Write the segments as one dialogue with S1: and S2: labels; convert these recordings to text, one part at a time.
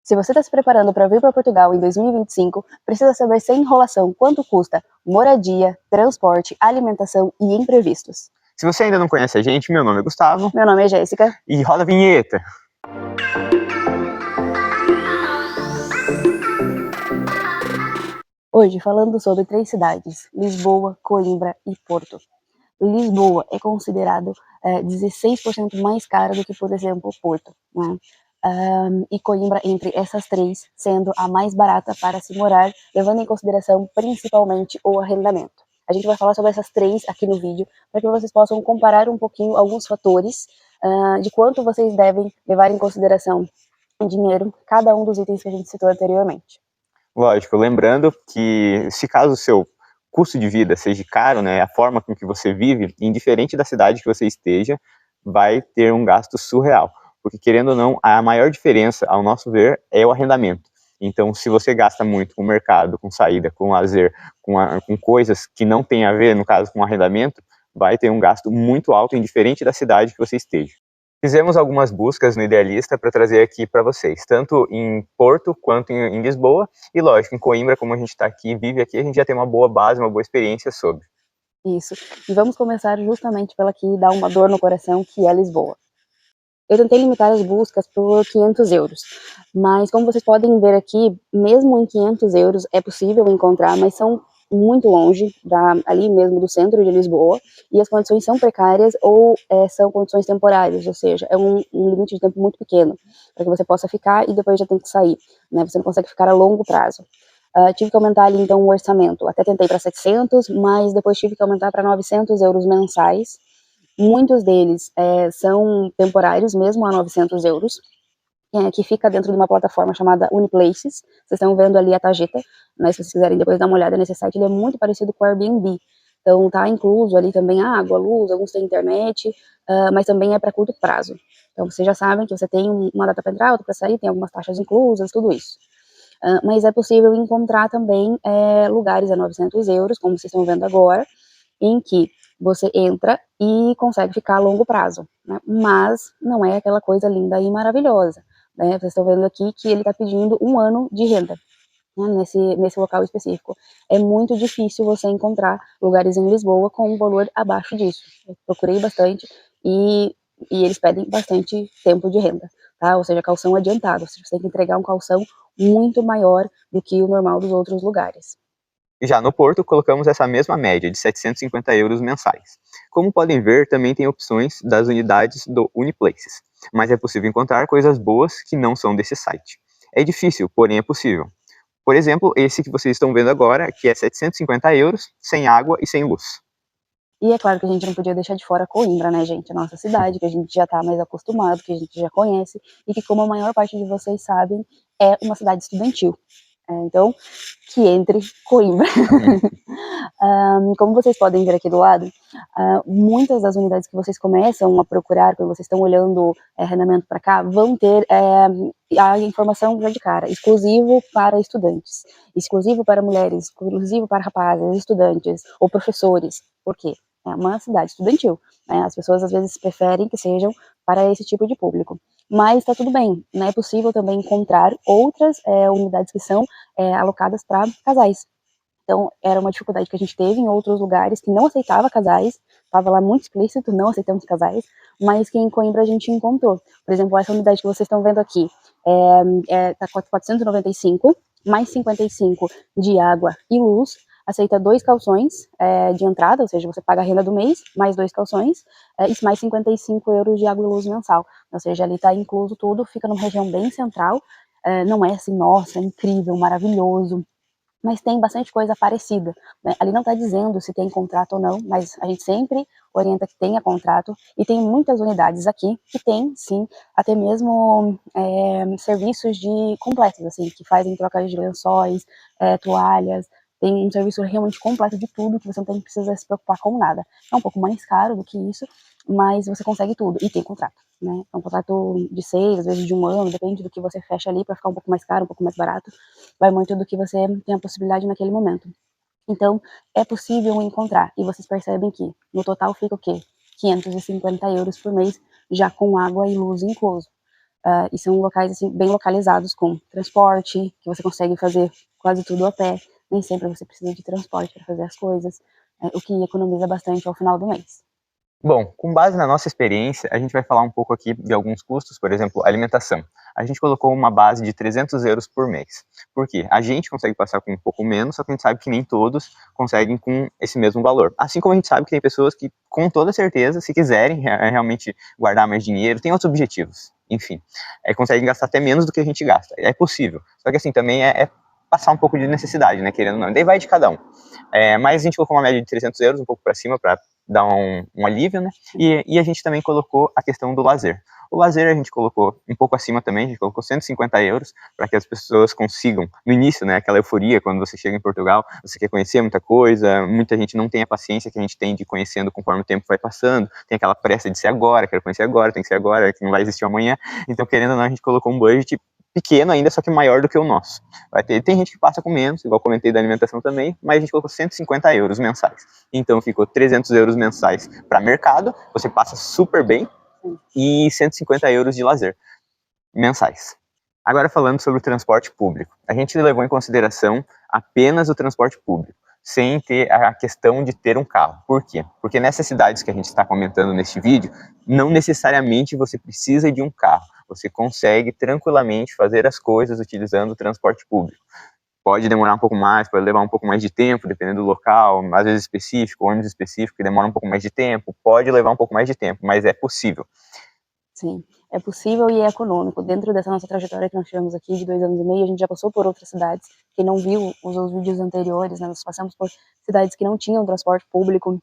S1: Se você está se preparando para vir para Portugal em 2025, precisa saber sem enrolação quanto custa moradia, transporte, alimentação e imprevistos.
S2: Se você ainda não conhece a gente, meu nome é Gustavo.
S1: Meu nome é Jéssica.
S2: E roda a vinheta!
S1: Hoje falando sobre 3 cidades, Lisboa, Coimbra e Porto. Lisboa é considerado 16% mais cara do que, por exemplo, Porto, né? E Coimbra entre essas 3, sendo a mais barata para se morar, levando em consideração principalmente o arrendamento. A gente vai falar sobre essas 3 aqui no vídeo, para que vocês possam comparar um pouquinho alguns fatores de quanto vocês devem levar em consideração em dinheiro cada um dos itens que a gente citou anteriormente.
S2: Lógico, lembrando que se caso o seu custo de vida seja caro, né, a forma com que você vive, indiferente da cidade que você esteja, vai ter um gasto surreal. Porque, querendo ou não, a maior diferença, ao nosso ver, é o arrendamento. Então, se você gasta muito com mercado, com saída, com lazer, com coisas que não tem a ver, no caso, com arrendamento, vai ter um gasto muito alto, indiferente da cidade que você esteja. Fizemos algumas buscas no Idealista para trazer aqui para vocês, tanto em Porto quanto em Lisboa, e lógico, em Coimbra, como a gente está aqui, vive aqui, a gente já tem uma boa base, uma boa experiência sobre.
S1: Isso. E vamos começar justamente pela que dá uma dor no coração, que é Lisboa. Eu tentei limitar as buscas por 500 euros, mas como vocês podem ver aqui, mesmo em 500 euros é possível encontrar, mas são muito longe, ali mesmo do centro de Lisboa, e as condições são precárias ou são condições temporárias, ou seja, é um limite de tempo muito pequeno, para que você possa ficar e depois já tem que sair, né? Você não consegue ficar a longo prazo. Tive que aumentar ali então o orçamento, até tentei para 700, mas depois tive que aumentar para 900 euros mensais. Muitos deles são temporários, mesmo a 900 euros, que fica dentro de uma plataforma chamada Uniplaces. Vocês estão vendo ali a tarjeta, né? Se vocês quiserem depois dar uma olhada nesse site, ele é muito parecido com o Airbnb. Então tá incluso ali também água, luz, alguns têm internet, mas também é para curto prazo. Então vocês já sabem que você tem uma data para entrar, outra para sair, tem algumas taxas inclusas, tudo isso. Mas é possível encontrar também lugares a 900 euros, como vocês estão vendo agora, em que você entra e consegue ficar a longo prazo, né? Mas não é aquela coisa linda e maravilhosa, né? Vocês estão vendo aqui que ele está pedindo 1 ano de renda, né? Nesse local específico. É muito difícil você encontrar lugares em Lisboa com um valor abaixo disso. Eu procurei bastante e eles pedem bastante tempo de renda, tá? Ou seja, calção adiantado. Você tem que entregar um calção muito maior do que o normal dos outros lugares.
S2: Já no Porto, colocamos essa mesma média de 750 euros mensais. Como podem ver, também tem opções das unidades do Uniplaces, mas é possível encontrar coisas boas que não são desse site. É difícil, porém é possível. Por exemplo, esse que vocês estão vendo agora, que é 750 euros, sem água e sem luz.
S1: E é claro que a gente não podia deixar de fora Coimbra, né, gente? A nossa cidade, que a gente já está mais acostumado, que a gente já conhece, e que, como a maior parte de vocês sabem, é uma cidade estudantil. Então, que entre Coimbra. Como vocês podem ver aqui do lado, muitas das unidades que vocês começam a procurar, quando vocês estão olhando arrendamento para cá, vão ter a informação já de cara, exclusivo para estudantes, exclusivo para mulheres, exclusivo para rapazes, estudantes ou professores. Por quê? É uma cidade estudantil, né? As pessoas às vezes preferem que sejam para esse tipo de público. Mas está tudo bem, né? É possível também encontrar outras unidades que são alocadas para casais. Então, era uma dificuldade que a gente teve em outros lugares que não aceitava casais, estava lá muito explícito, não aceitamos casais, mas que em Coimbra a gente encontrou. Por exemplo, essa unidade que vocês estão vendo aqui, tá 495, mais 55 de água e luz, aceita 2 calções de entrada, ou seja, você paga a renda do mês, mais 2 calções, e mais 55 euros de água e luz mensal. Ou seja, ali está incluso tudo, fica numa região bem central, não é assim, nossa, incrível, maravilhoso, mas tem bastante coisa parecida, né? Ali não está dizendo se tem contrato ou não, mas a gente sempre orienta que tenha contrato, e tem muitas unidades aqui que tem, sim, até mesmo serviços completos, assim, que fazem troca de lençóis, toalhas, tem um serviço realmente completo de tudo, que você não precisa se preocupar com nada. É um pouco mais caro do que isso, mas você consegue tudo, e tem contrato, né? É um contrato de 6, às vezes de 1 ano, depende do que você fecha ali, para ficar um pouco mais caro, um pouco mais barato, vai muito do que você tem a possibilidade naquele momento. Então, é possível encontrar, e vocês percebem que no total fica o quê? 550 euros por mês, já com água e luz incluso. e são locais assim, bem localizados com transporte, que você consegue fazer quase tudo a pé, nem sempre você precisa de transporte para fazer as coisas, o que economiza bastante ao final do mês.
S2: Bom, com base na nossa experiência, a gente vai falar um pouco aqui de alguns custos, por exemplo, alimentação. A gente colocou uma base de 300 euros por mês. Por quê? A gente consegue passar com um pouco menos, só que a gente sabe que nem todos conseguem com esse mesmo valor. Assim como a gente sabe que tem pessoas que, com toda certeza, se quiserem realmente guardar mais dinheiro, tem outros objetivos, enfim, conseguem gastar até menos do que a gente gasta. É possível. Só que assim, também é passar um pouco de necessidade, né, querendo ou não. Daí vai de cada um. Mas a gente colocou uma média de 300 euros, um pouco para cima, para dar um alívio, né? E a gente também colocou a questão do lazer. O lazer a gente colocou um pouco acima também, a gente colocou 150 euros para que as pessoas consigam, no início, né, aquela euforia, quando você chega em Portugal, você quer conhecer muita coisa, muita gente não tem a paciência que a gente tem de ir conhecendo conforme o tempo vai passando, tem aquela pressa de ser agora, quero conhecer agora, tem que ser agora, que não vai existir amanhã, então querendo ou não, a gente colocou um budget pequeno ainda, só que maior do que o nosso. Tem gente que passa com menos, igual comentei da alimentação também, mas a gente colocou 150 euros mensais. Então ficou 300 euros mensais para mercado, você passa super bem, e 150 euros de lazer mensais. Agora falando sobre o transporte público. A gente levou em consideração apenas o transporte público, sem ter a questão de ter um carro. Por quê? Porque nessas cidades que a gente está comentando neste vídeo, não necessariamente você precisa de um carro. Você consegue tranquilamente fazer as coisas utilizando o transporte público. Pode demorar um pouco mais, pode levar um pouco mais de tempo, dependendo do local, às vezes específico, ônibus específico, que demora um pouco mais de tempo, pode levar um pouco mais de tempo, mas é possível.
S1: Sim, é possível e é econômico. Dentro dessa nossa trajetória que nós tivemos aqui de 2 anos e meio, a gente já passou por outras cidades. Quem não viu os vídeos anteriores, né, nós passamos por cidades que não tinham transporte público,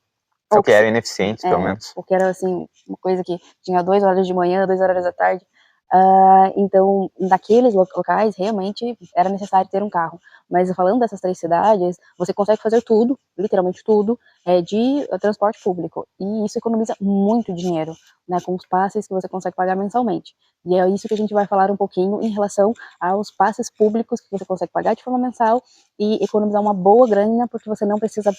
S2: Ou
S1: ou
S2: que eram ineficientes, pelo menos.
S1: ou que era assim, uma coisa que tinha 2 horas de manhã, 2 horas da tarde. Então, naqueles locais, realmente era necessário ter um carro. Mas falando dessas 3 cidades, você consegue fazer tudo, literalmente tudo, de transporte público. E isso economiza muito dinheiro, né, com os passes que você consegue pagar mensalmente. E é isso que a gente vai falar um pouquinho em relação aos passes públicos que você consegue pagar de forma mensal e economizar uma boa grana, porque você não precisa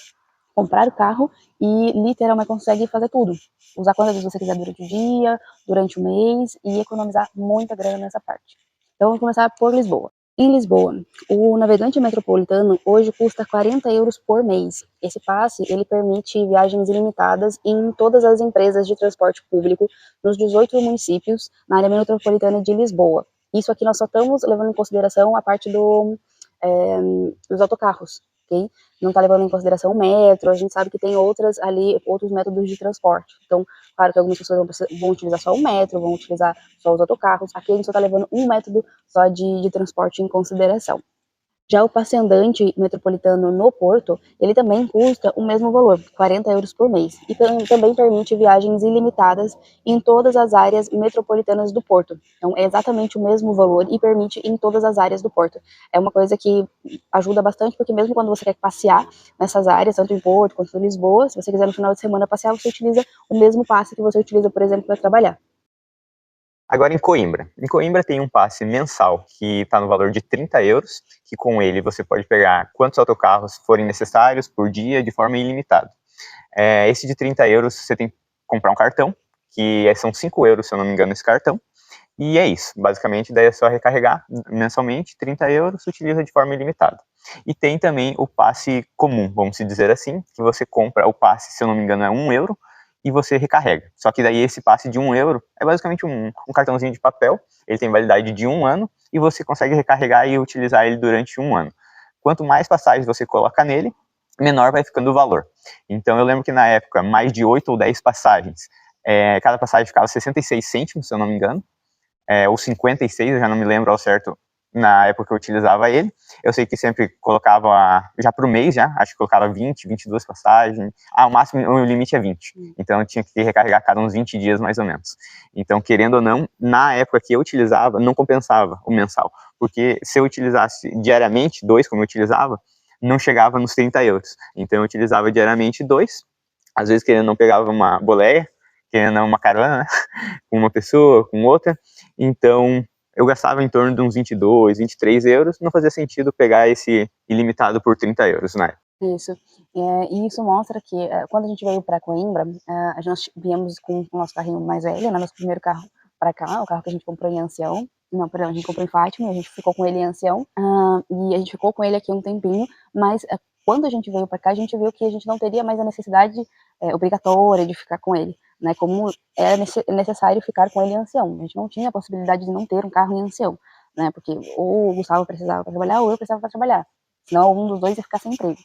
S1: comprar o carro e literalmente consegue fazer tudo. Usar quantas vezes você quiser durante o dia, durante o mês e economizar muita grana nessa parte. Então vamos começar por Lisboa. Em Lisboa, o navegante metropolitano hoje custa 40 euros por mês. Esse passe, ele permite viagens ilimitadas em todas as empresas de transporte público nos 18 municípios na área metropolitana de Lisboa. Isso aqui nós só estamos levando em consideração a parte dos autocarros, ok? Não está levando em consideração o metro, a gente sabe que tem outros métodos de transporte. Então, claro que algumas pessoas vão utilizar só o metro, vão utilizar só os autocarros. Aqui a gente só está levando um método só de transporte em consideração. Já o passe andante metropolitano no Porto, ele também custa o mesmo valor, 40 euros por mês, e também permite viagens ilimitadas em todas as áreas metropolitanas do Porto. Então, é exatamente o mesmo valor e permite em todas as áreas do Porto. É uma coisa que ajuda bastante, porque mesmo quando você quer passear nessas áreas, tanto em Porto quanto em Lisboa, se você quiser no final de semana passear, você utiliza o mesmo passe que você utiliza, por exemplo, para trabalhar.
S2: Agora em Coimbra. Em Coimbra tem um passe mensal que está no valor de 30 euros, que com ele você pode pegar quantos autocarros forem necessários por dia de forma ilimitada. Esse de 30 euros você tem que comprar um cartão, que são 5 euros, se eu não me engano, esse cartão. E é isso, basicamente, daí é só recarregar mensalmente, 30 euros, utiliza de forma ilimitada. E tem também o passe comum, vamos dizer assim, que você compra o passe, se eu não me engano, é 1 euro, e você recarrega. Só que daí esse passe de 1 euro é basicamente um cartãozinho de papel, ele tem validade de 1 ano, e você consegue recarregar e utilizar ele durante 1 ano. Quanto mais passagens você coloca nele, menor vai ficando o valor. Então eu lembro que na época, mais de 8 ou 10 passagens, cada passagem ficava 66 cêntimos, se eu não me engano, ou 56, eu já não me lembro ao certo na época que eu utilizava ele. Eu sei que sempre colocava, já pro mês já, acho que colocava 20, 22 passagens. O máximo, o limite é 20. Então eu tinha que recarregar cada uns 20 dias mais ou menos. Então, querendo ou não, na época que eu utilizava, não compensava o mensal. Porque se eu utilizasse diariamente 2, como eu utilizava, não chegava nos 30 euros. Então eu utilizava diariamente 2. Às vezes, querendo não, pegava uma boleia, querendo não, uma carona, né? Com uma pessoa, com outra. Então, eu gastava em torno de uns 22, 23 euros, não fazia sentido pegar esse ilimitado por 30 euros, né?
S1: Isso. E isso mostra que quando a gente veio para Coimbra, nós viemos com o nosso carrinho mais velho, né, nosso primeiro carro para cá, o carro que a gente comprou em Ancião. Não, perdão, a gente comprou em Fátima, a gente ficou com ele em Ancião, e a gente ficou com ele aqui um tempinho, mas quando a gente veio para cá, a gente viu que a gente não teria mais a necessidade obrigatória de ficar com ele, né, como é necessário ficar com ele em Ancião. A gente não tinha a possibilidade de não ter um carro em Ancião, né, porque ou o Gustavo precisava para trabalhar, ou eu precisava para trabalhar, senão um dos dois ia ficar sem emprego.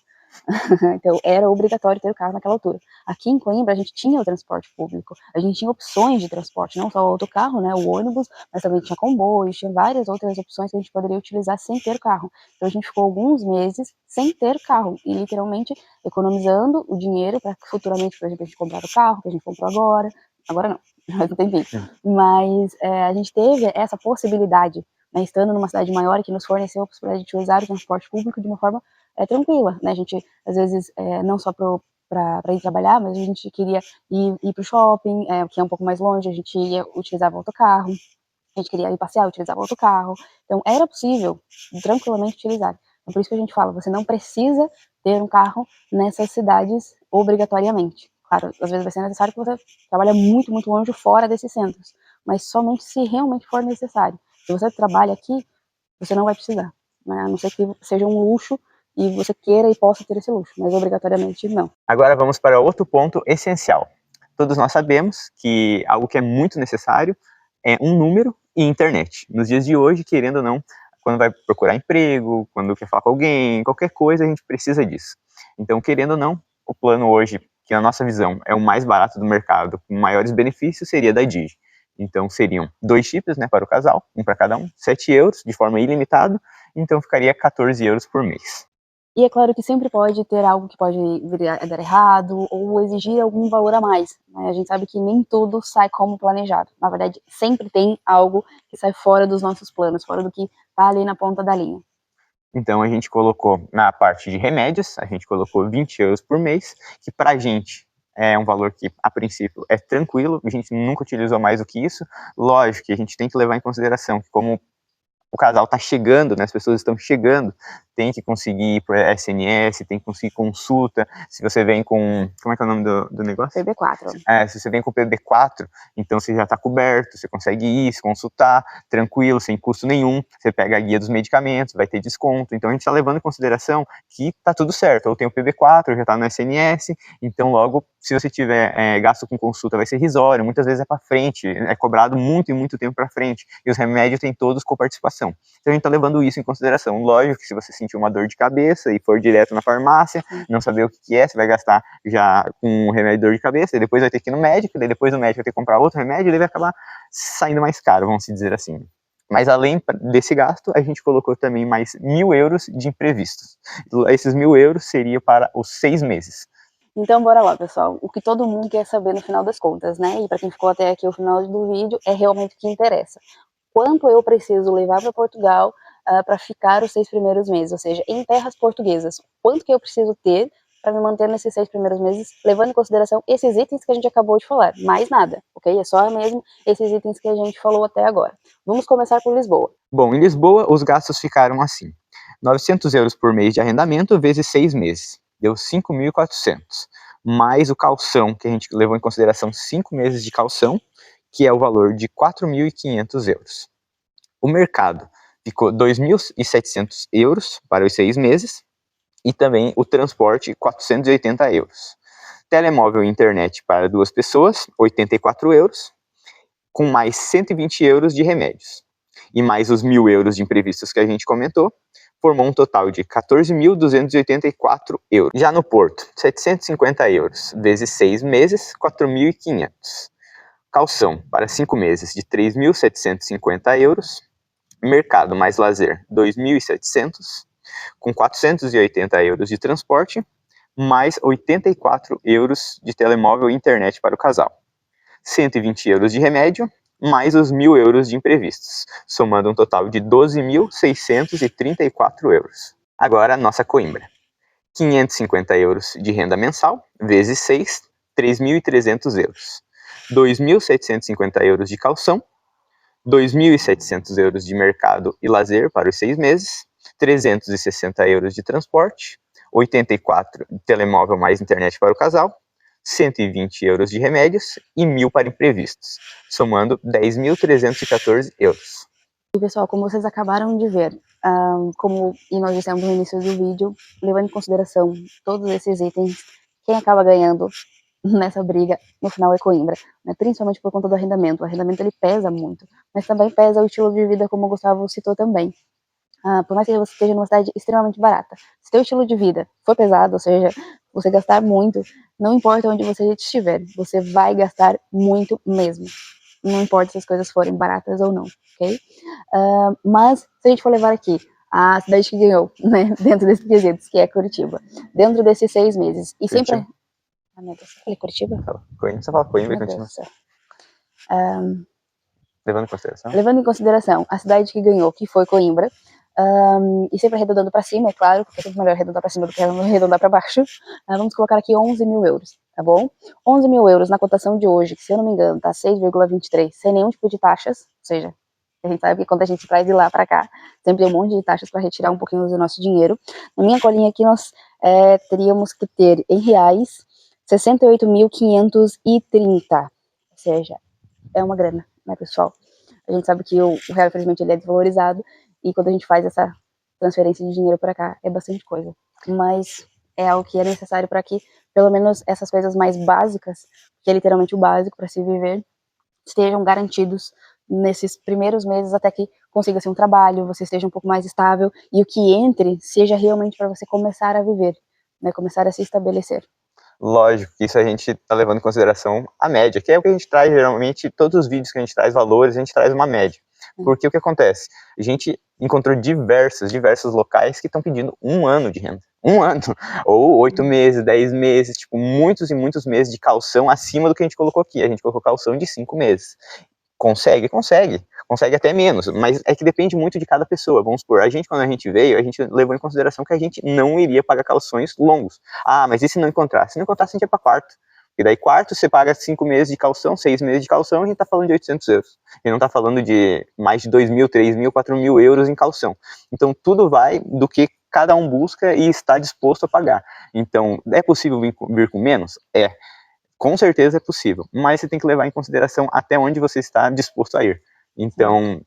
S1: Então era obrigatório ter o carro naquela altura. Aqui em Coimbra a gente tinha o transporte público, a gente tinha opções de transporte, não só o autocarro, né, o ônibus, mas também tinha comboios, tinha várias outras opções que a gente poderia utilizar sem ter carro. Então a gente ficou alguns meses sem ter carro e literalmente economizando o dinheiro para que futuramente, por exemplo, a gente comprava o carro que a gente comprou agora não, mas não tem fim. Mas a gente teve essa possibilidade, né, estando numa cidade maior, que nos forneceu a possibilidade de utilizar o transporte público de uma forma tranquila, né? A gente, às vezes, não só para ir trabalhar, mas a gente queria ir para o shopping, que é um pouco mais longe, a gente utilizava o autocarro, a gente queria ir passear, utilizava o autocarro. Então, era possível tranquilamente utilizar. Então, por isso que a gente fala, você não precisa ter um carro nessas cidades obrigatoriamente. Claro, às vezes vai ser necessário que você trabalhe muito, muito longe fora desses centros, mas somente se realmente for necessário. Se você trabalha aqui, você não vai precisar, né? A não ser que seja um luxo e você queira e possa ter esse luxo, mas obrigatoriamente não.
S2: Agora vamos para outro ponto essencial. Todos nós sabemos que algo que é muito necessário é um número e internet. Nos dias de hoje, querendo ou não, quando vai procurar emprego, quando quer falar com alguém, qualquer coisa, a gente precisa disso. Então, querendo ou não, o plano hoje, que na nossa visão é o mais barato do mercado, com maiores benefícios, seria da Digi. Então, seriam 2 chips, né, para o casal, um para cada um, 7 euros, de forma ilimitada, então ficaria 14 euros por mês.
S1: E é claro que sempre pode ter algo que pode vir a dar errado ou exigir algum valor a mais, né? A gente sabe que nem tudo sai como planejado. Na verdade, sempre tem algo que sai fora dos nossos planos, fora do que está ali na ponta da linha.
S2: Então a gente colocou na parte de remédios, a gente colocou 20 euros por mês, que pra gente é um valor que, a princípio, é tranquilo, a gente nunca utilizou mais do que isso. Lógico que a gente tem que levar em consideração que, como o casal está chegando, né, as pessoas estão chegando, tem que conseguir ir por SMS, tem que conseguir consulta. Se você vem com, como é que é o nome do negócio?
S1: PB4.
S2: Se você vem com o PB4, então você já está coberto, você consegue ir, se consultar, tranquilo, sem custo nenhum, você pega a guia dos medicamentos, vai ter desconto. Então a gente está levando em consideração que está tudo certo, eu tenho o PB4, já está no SNS, então logo, se você tiver gasto com consulta, vai ser risório, muitas vezes é para frente, é cobrado muito e muito tempo para frente, e os remédios têm todos com participação. Então a gente está levando isso em consideração. Lógico que se você sentir uma dor de cabeça e for direto na farmácia, não saber o que é, você vai gastar já com um remédio de dor de cabeça, e depois vai ter que ir no médico, daí depois do médico vai ter que comprar outro remédio, e daí vai acabar saindo mais caro, vamos dizer assim. Mas além desse gasto, a gente colocou também mais 1.000 euros de imprevistos. Esses 1.000 euros seriam para os 6 meses.
S1: Então bora lá, pessoal. O que todo mundo quer saber no final das contas, né? E para quem ficou até aqui o final do vídeo, é realmente o que interessa. Quanto eu preciso levar para Portugal para ficar os 6 primeiros meses, ou seja, em terras portuguesas. Quanto que eu preciso ter para me manter nesses 6 primeiros meses, levando em consideração esses itens que a gente acabou de falar. Mais nada, ok? É só mesmo esses itens que a gente falou até agora. Vamos começar por Lisboa.
S2: Bom, em Lisboa, os gastos ficaram assim. 900 euros por mês de arrendamento vezes 6 meses. Deu 5.400. Mais o calção, que a gente levou em consideração 5 meses de calção, que é o valor de 4.500 euros. O mercado ficou 2.700 euros para os 6 meses e também o transporte 480 euros. Telemóvel e internet para 2 pessoas, 84 euros, com mais 120 euros de remédios. E mais os 1.000 euros de imprevistos que a gente comentou, formou um total de 14.284 euros. Já no Porto, 750 euros vezes 6 meses, 4.500. Calção para 5 meses de 3.750 euros. Mercado mais lazer, 2.700, com 480 euros de transporte, mais 84 euros de telemóvel e internet para o casal. 120 euros de remédio, mais os 1.000 euros de imprevistos, somando um total de 12.634 euros. Agora, nossa Coimbra. 550 euros de renda mensal, vezes 6, 3.300 euros. 2.750 euros de calção, 2.700 euros de mercado e lazer para os 6 meses, 360 euros de transporte, 84 de telemóvel mais internet para o casal, €120 de remédios e 1.000 para imprevistos, somando €10.314.
S1: E pessoal, como vocês acabaram de ver, e nós dissemos no início do vídeo, levando em consideração todos esses itens, quem acaba ganhando nessa briga no final é Coimbra, né? Principalmente por conta do arrendamento. O arrendamento ele pesa muito, mas também pesa o estilo de vida, como o Gustavo citou também. Por mais que você esteja numa cidade extremamente barata, se teu estilo de vida for pesado, ou seja, você gastar muito, não importa onde você estiver, você vai gastar muito mesmo. Não importa se as coisas forem baratas ou não, ok? Mas, se a gente for levar aqui a cidade que ganhou, né, dentro desses quesitos, que é Curitiba, dentro desses 6 meses, e
S2: Curitiba.
S1: sempre... Ah, meu Deus, eu falei Curitiba?
S2: Você fala Coimbra e
S1: Meu
S2: continua.
S1: Deus do céu.
S2: Levando em consideração?
S1: Levando em consideração a cidade que ganhou, que foi Coimbra, e sempre arredondando para cima, é claro, porque é sempre melhor arredondar para cima do que arredondar para baixo, vamos colocar aqui 11 mil euros, tá bom? 11 mil euros na cotação de hoje, que se eu não me engano tá 6,23, sem nenhum tipo de taxas, ou seja, a gente sabe que quando a gente traz de lá para cá, sempre tem um monte de taxas para retirar um pouquinho do nosso dinheiro. Na minha colinha aqui, nós teríamos que ter em reais 68.530, ou seja, é uma grana, né, pessoal? A gente sabe que o real, infelizmente, ele é desvalorizado, e quando a gente faz essa transferência de dinheiro para cá, é bastante coisa. Mas é algo que é necessário para que, pelo menos, essas coisas mais básicas, que é literalmente o básico para se viver, estejam garantidos nesses primeiros meses até que consiga-se um trabalho, você esteja um pouco mais estável, e o que entre seja realmente para você começar a viver, né, começar a se estabelecer.
S2: Lógico que isso a gente está levando em consideração a média, que é o que a gente traz geralmente, todos os vídeos que a gente traz valores, a gente traz uma média. Porque o que acontece? A gente encontrou diversos locais que estão pedindo 1 ano de renda. 1 ano, ou 8 meses, 10 meses, tipo, muitos e muitos meses de calção acima do que a gente colocou aqui. A gente colocou calção de 5 meses. Consegue até menos, mas é que depende muito de cada pessoa. Vamos supor, a gente, quando a gente veio, a gente levou em consideração que a gente não iria pagar calções longos. Mas e se não encontrar? Se não encontrar, a gente ia para quarto. E daí quarto, você paga 5 meses de calção, 6 meses de calção, a gente tá falando de 800 euros. E não tá falando de mais de 2.000, 3.000, 4.000 euros em calção. Então tudo vai do que cada um busca e está disposto a pagar. Então, é possível vir com menos? É. Com certeza é possível, mas você tem que levar em consideração até onde você está disposto a ir. Então,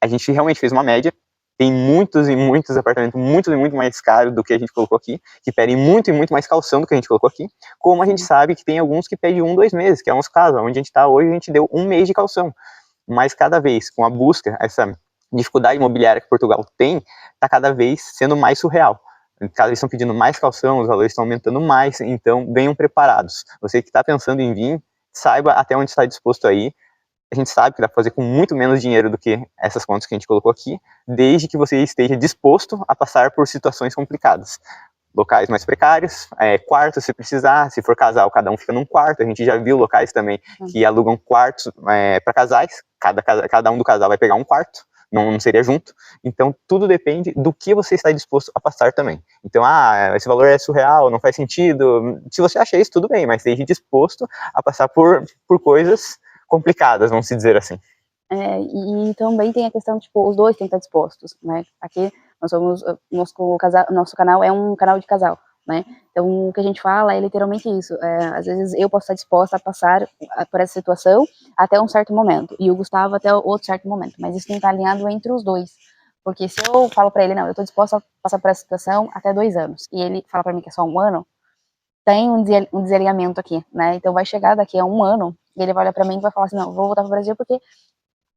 S2: a gente realmente fez uma média, tem muitos e muitos apartamentos muito e muito mais caros do que a gente colocou aqui, que pedem muito e muito mais calção do que a gente colocou aqui, como a gente sabe que tem alguns que pedem 1, 2 meses, que é uns casos, onde a gente está hoje, a gente deu 1 mês de calção. Mas cada vez, com a busca, essa dificuldade imobiliária que Portugal tem, está cada vez sendo mais surreal. Cada vez estão pedindo mais calção, os valores estão aumentando mais, então venham preparados. Você que está pensando em vir, saiba até onde está disposto a ir. A gente sabe que dá para fazer com muito menos dinheiro do que essas contas que a gente colocou aqui, desde que você esteja disposto a passar por situações complicadas. Locais mais precários, quarto se precisar, se for casal, cada um fica num quarto. A gente já viu locais também que alugam quartos para casais, cada um do casal vai pegar um quarto, não seria junto. Então tudo depende do que você está disposto a passar também. Então, esse valor é surreal, não faz sentido. Se você acha isso, tudo bem, mas esteja disposto a passar por coisas complicadas, vamos dizer assim.
S1: E também tem a questão, tipo, os dois têm que estar dispostos, né? Aqui nós somos, nosso canal é um canal de casal, né? Então o que a gente fala é literalmente isso. Às vezes eu posso estar disposta a passar por essa situação até um certo momento, e o Gustavo até outro certo momento, mas isso tem que estar alinhado entre os dois. Porque se eu falo pra ele, não, eu tô disposta a passar por essa situação até 2 anos, e ele fala pra mim que é só 1 ano, tem um desalinhamento aqui, né? Então vai chegar daqui a 1 ano, e ele vai olhar pra mim e vai falar assim, não, vou voltar pro Brasil porque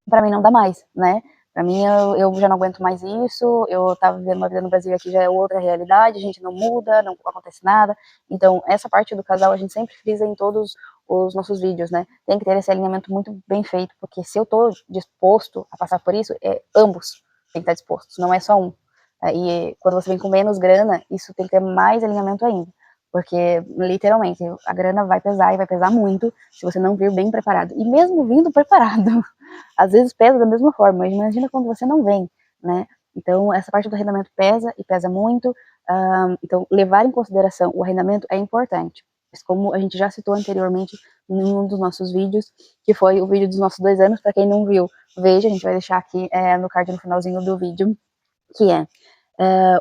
S1: pra mim não dá mais, né? Pra mim, eu já não aguento mais isso, eu tava vivendo uma vida no Brasil, aqui já é outra realidade, a gente não muda, não acontece nada. Então, essa parte do casal a gente sempre frisa em todos os nossos vídeos, né? Tem que ter esse alinhamento muito bem feito, porque se eu tô disposto a passar por isso, ambos tem que estar dispostos, não é só um. E quando você vem com menos grana, isso tem que ter mais alinhamento ainda. Porque, literalmente, a grana vai pesar e vai pesar muito se você não vir bem preparado. E mesmo vindo preparado, às vezes pesa da mesma forma, mas imagina quando você não vem, né? Então, essa parte do arrendamento pesa e pesa muito. Então, levar em consideração o arrendamento é importante. Mas como a gente já citou anteriormente em um dos nossos vídeos, que foi o vídeo dos nossos 2 anos, para quem não viu, veja, a gente vai deixar aqui no card no finalzinho do vídeo, que é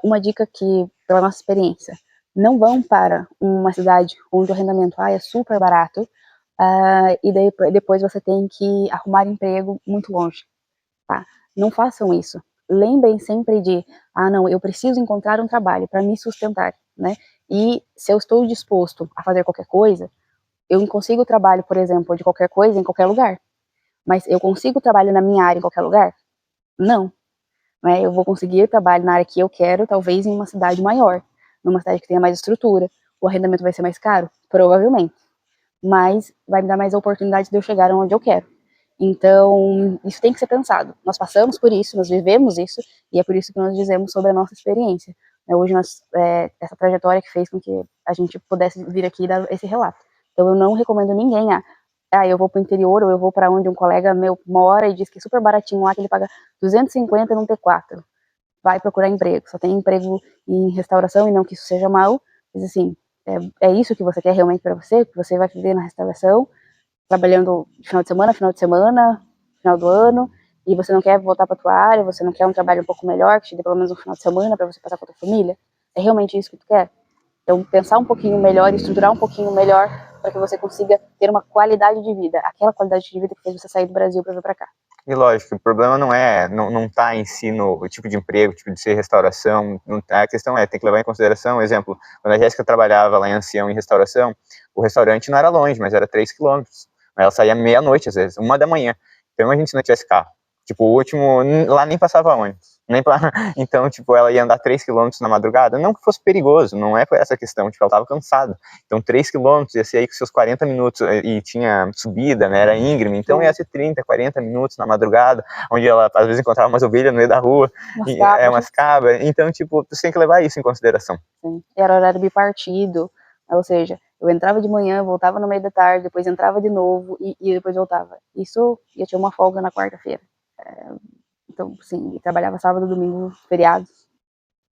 S1: uma dica que, pela nossa experiência, não vão para uma cidade onde o arrendamento é super barato, e depois você tem que arrumar emprego muito longe, tá? Não façam isso. Lembrem sempre de, não, eu preciso encontrar um trabalho para me sustentar, né? E se eu estou disposto a fazer qualquer coisa, eu consigo trabalho, por exemplo, de qualquer coisa em qualquer lugar. Mas eu consigo trabalho na minha área em qualquer lugar? Não. Né? Eu vou conseguir trabalho na área que eu quero, talvez em uma cidade maior, numa cidade que tenha mais estrutura. O arrendamento vai ser mais caro? Provavelmente. Mas vai me dar mais oportunidade de eu chegar onde eu quero. Então, isso tem que ser pensado. Nós passamos por isso, nós vivemos isso, e é por isso que nós dizemos sobre a nossa experiência. Hoje, essa trajetória que fez com que a gente pudesse vir aqui e dar esse relato. Então, eu não recomendo ninguém eu vou para o interior, ou eu vou para onde um colega meu mora e diz que é super baratinho lá, que ele paga 250 num T4. Vai procurar emprego. Só tem emprego em restauração, e não que isso seja mal, mas assim, é isso que você quer realmente para você? Que você vai viver na restauração, trabalhando de final de semana, final do ano, e você não quer voltar para tua área, você não quer um trabalho um pouco melhor, que te dê pelo menos um final de semana para você passar com a tua família? É realmente isso que tu quer? Então, pensar um pouquinho melhor, estruturar um pouquinho melhor, para que você consiga ter uma qualidade de vida, aquela qualidade de vida que fez você sair do Brasil para vir para cá.
S2: E lógico, o problema não tá em si no tipo de emprego, tipo de ser restauração, a questão tem que levar em consideração, exemplo, quando a Jéssica trabalhava lá em Ancião em restauração, o restaurante não era longe, mas era 3 quilômetros, ela saía meia-noite às vezes, 1 da manhã, então imagina se não tivesse carro, tipo, o último, lá nem passava ônibus, então, tipo, ela ia andar 3 quilômetros na madrugada, não que fosse perigoso, não é por essa questão, tipo, ela tava cansada, então 3 quilômetros ia ser aí com seus 40 minutos, e tinha subida, né, era íngreme, então ia ser 30, 40 minutos na madrugada, onde ela às vezes encontrava umas ovelhas no meio da rua, umas cabras, então, tipo, você tem que levar isso em consideração.
S1: Sim. Era horário bipartido, ou seja, eu entrava de manhã, voltava no meio da tarde, depois entrava de novo e depois voltava. Isso ia ter uma folga na quarta-feira. Então, sim, trabalhava sábado, domingo, feriados.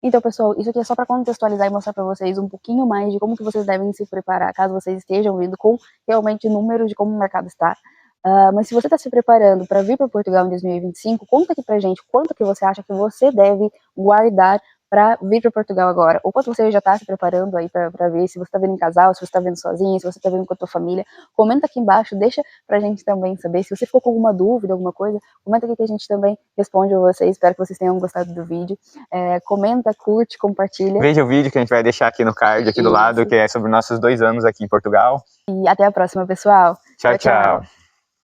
S1: Então, pessoal, isso aqui é só para contextualizar e mostrar para vocês um pouquinho mais de como que vocês devem se preparar, caso vocês estejam vindo com realmente números de como o mercado está. Mas se você está se preparando para vir para Portugal em 2025, conta aqui pra gente quanto que você acha que você deve guardar para vir para Portugal agora, ou quanto você já está se preparando aí para vir, se você está vindo em casal, se você está vindo sozinho, se você está vindo com a tua família, comenta aqui embaixo, deixa pra gente também saber, se você ficou com alguma dúvida, alguma coisa, comenta aqui que a gente também responde a vocês, espero que vocês tenham gostado do vídeo, comenta, curte, compartilha.
S2: Veja o vídeo que a gente vai deixar aqui no card, aqui do lado, que é sobre nossos 2 anos aqui em Portugal.
S1: E até a próxima, pessoal.
S2: Tchau, tchau.